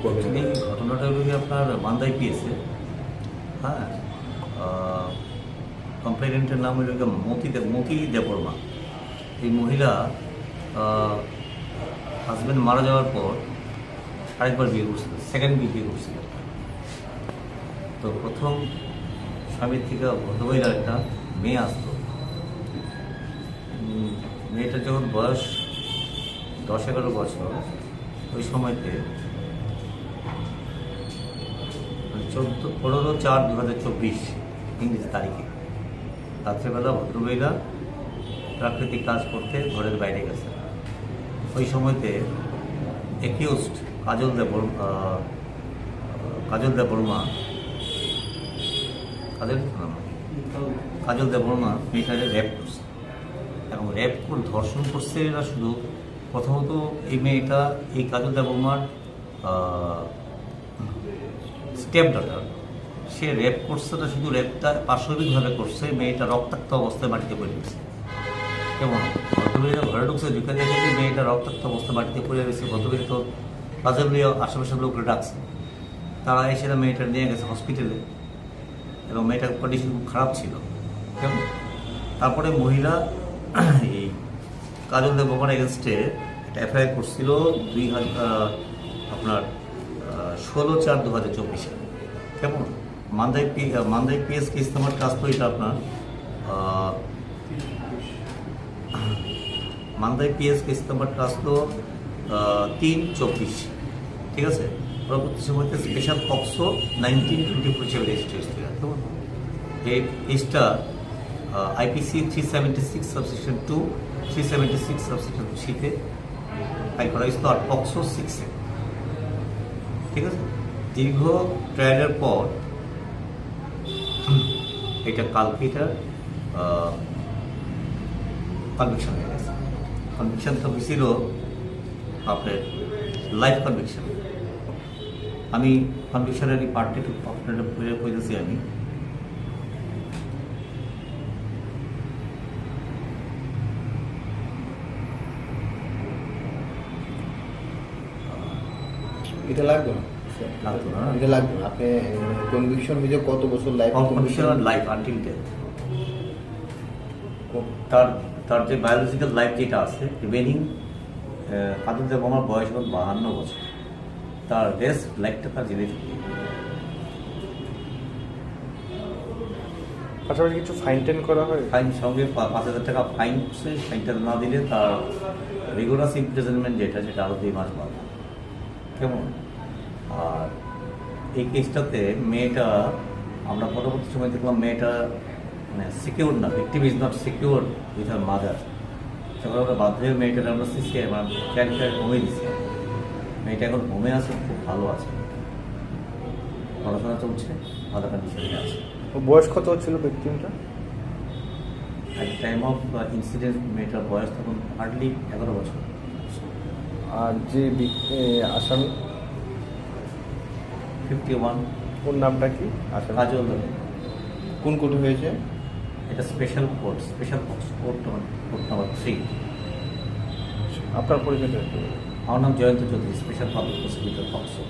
এই ঘটনাটা হলো কি আপনার মান্দাই পিএসে। হ্যাঁ, কমপ্লেনেন্টের নাম হলো মতি দেববর্মা। এই মহিলা হাজব্যান্ড মারা যাওয়ার পর আরেকবার বিয়ে করছিল, সেকেন্ড বিয়ে করছিল। তো প্রথম স্বামীর থেকে ভদ্রমহিলার একটা মেয়ে আসতো। মেয়েটার যখন বয়স 10-11 বছর, ওই সময়তে 15/4/2024 ইংরেজি তারিখে রাত্রেবেলা ভদ্রমহিলা প্রাকৃতিক কাজ করতে ঘরের বাইরে গেছে। ওই সময়তে অ্যাকিউজড কাজল দেববর্মা মেয়েটাকে র্যাপ করছে এবং র্যাপ করে ধর্ষণ করছে। এরা শুধু প্রথমত এই মেয়েটা, এই কাজল দেববর্মার স্টেপ ডটার, সে র্যাপ করছে না, শুধু র্যাপটা পাশবিকভাবে করছে। মেয়েটা রক্তাক্ত অবস্থায় মাটিতে পড়ে গেছে। কেমন ভদ্রমহিলা ঘরে ঢুকছে, ঢুকে দেখে যে মেয়েটা রক্তাক্ত অবস্থায় মাটিতে পড়ে গেছে। ভদ্রমহিলা তো কাজলীয় আশেপাশের লোকরা ডাকছে, তারা এসে মেয়েটা নিয়ে গেছে হসপিটালে এবং মেয়েটার কন্ডিশন খুব খারাপ ছিল। কেমন তারপরে মহিলা এই কাজল দেববর্মার এগেনস্টে একটা এফআইআর করছিল 16/4/2024। কেমন মান্দাই পিএস কেস নাম্বার কাজ তো এটা আপনার মান্দাই পিএস কেস নাম্বার কাজ তো 3/24। ঠিক আছে, পরবর্তী সময়তে স্পেশাল পক্সো 1924 হিসেবে রেজিস্টার হয়েছিল। এই কেসটা আইপিসি 376 সাবসেকশন 2, 376 সাবসেকশন 3-তে ফাইল করা হয়েছিল, আর পক্সো 6-এ। ঠিক আছে, দীর্ঘ ট্রায়ালের পর এটা কালকে এটা কনভিকশন হয়ে গেছে। কনভিকশনটা হয়েছিল আপনার লাইফ কনভিকশন। আমি কনভিকশনের এই পার্টটা একটু আপনারা কইতেছি। আমি এটা লাগবে না, এটা লাগবে না। আপনি কনভিকশন হয়েছে কত বছর life? Conviction life until death. তার যে বায়োলজিক্যাল লাইফ যেটা আছে রিমেনিং, কাজল দেববর্মার বয়স এখন 52 বছর। তার রেস্ট লাইফটা তার জেনে থাকে। পাশাপাশি কিছু ফাইন টেন করা হয়, ফাইন সঙ্গে 5,000 টাকা ফাইন করছে। ফাইনটা না দিলে তার রেগুলার ইমপ্রিজনমেন্ট যেটা আরও 2 মাস বাড়বে। কেমন আর এই কেসটাতে মেয়েটা আমরা পরবর্তী সময় দেখলাম মেয়েটা মানে সিকিউর না, victim is not secure with her mother. তখন আমরা বাধ্য হয়ে মেয়েটার আমরা সিসিআই ক্যারিফায়ার হোমে দিচ্ছি। মেয়েটা এখন হোমে আছে, খুব ভালো আছে, পড়াশোনা চলছে, ভালো কন্ডিশনে আছে। বয়স কত ছিল ভিকটিমটা? At the time of incident মেয়েটার বয়স তখন হার্ডলি 11 বছর। আর যে আসামি 51, ওর নামটা কি? কাজল। কোন কোর্টে হয়েছে এটা স্পেশাল কোর্ট নাম্বার 3। আপনার পরিচয়টা একটু? আমার নাম Jayanta Chowdhury, special public prosecutor POCSO.